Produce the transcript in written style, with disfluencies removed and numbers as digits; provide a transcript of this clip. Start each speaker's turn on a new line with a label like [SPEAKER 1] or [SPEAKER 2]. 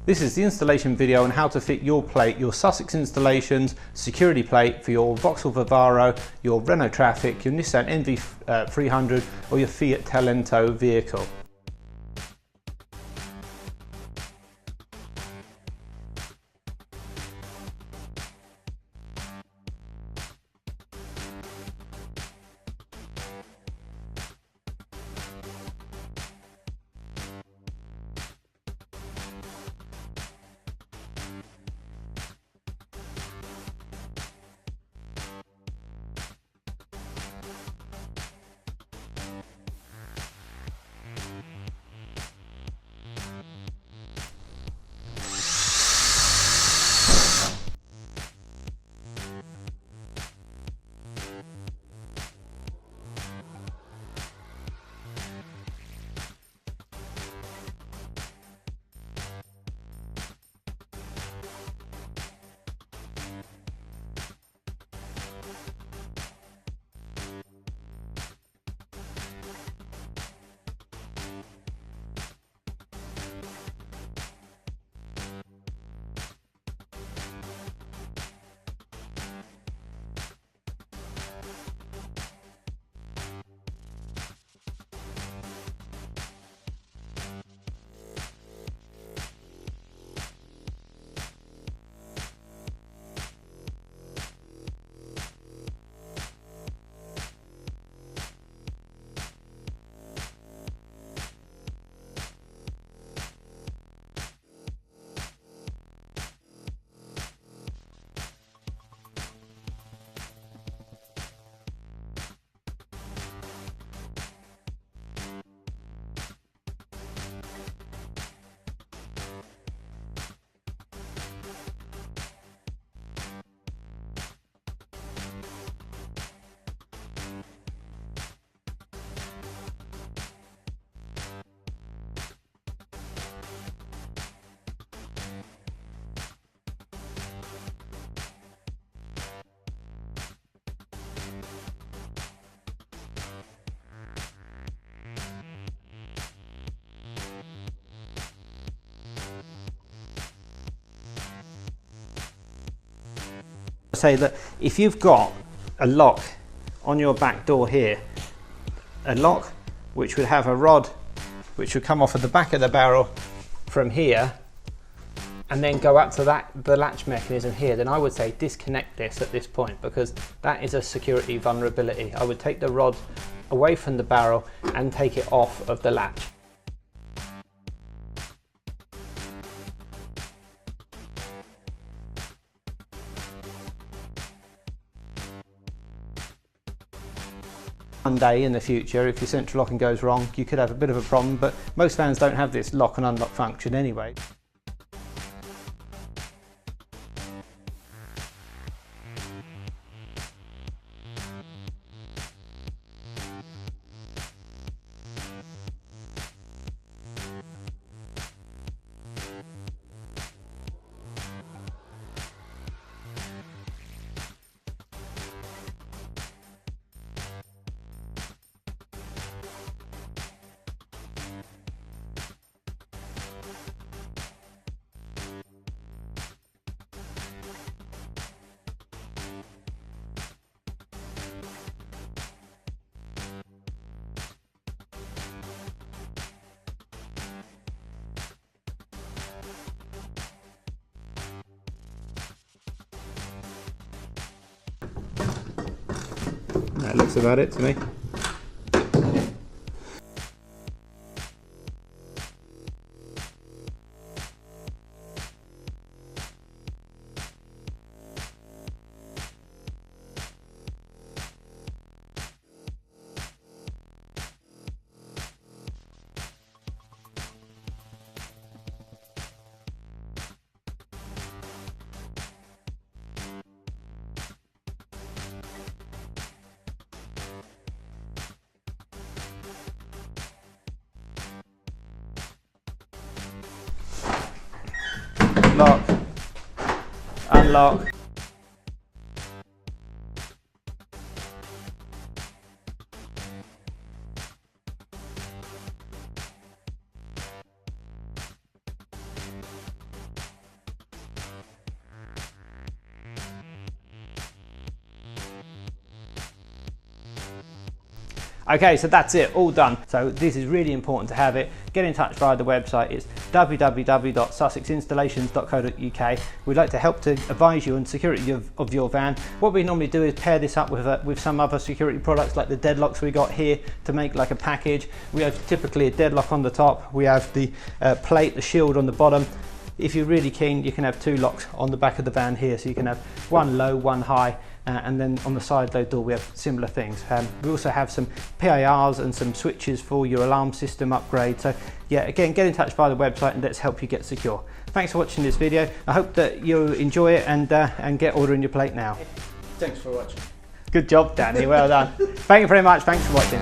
[SPEAKER 1] This is the installation video on how to fit your plate, your Sussex installations, security plate for your Vauxhall Vivaro, your Renault Trafic, your Nissan NV300 or your Fiat Talento vehicle. Say that if you've got a lock on your back door here, a lock which would have a rod which would come off of the back of the barrel from here and then go up to the latch mechanism here, then I would say disconnect this at this point, because that is a security vulnerability. I would take the rod away from the barrel and take it off of the latch. One day in the future, if your central locking goes wrong, you could have a bit of a problem, but most vans don't have this lock and unlock function anyway. That looks about it to me. Lock, unlock. Okay, so that's it, all done. So this is really important to have it. Get in touch via the website. It's www.sussexinstallations.co.uk. We'd like to help to advise you on security of your van. What we normally do is pair this up with some other security products like the deadlocks we got here to make like a package. We have typically a deadlock on the top. We have the plate, the shield on the bottom. If you're really keen, you can have 2 locks on the back of the van here. So you can have one low, one high. And then on the side load door we have similar things. We also have some PIRs and some switches for your alarm system upgrade. So yeah, again, get in touch via the website and let's help you get secure. Thanks for watching this video. I hope that you enjoy it and get ordering your plate now.
[SPEAKER 2] Thanks for watching.
[SPEAKER 1] Good job, Danny, well done. Thank you very much, thanks for watching.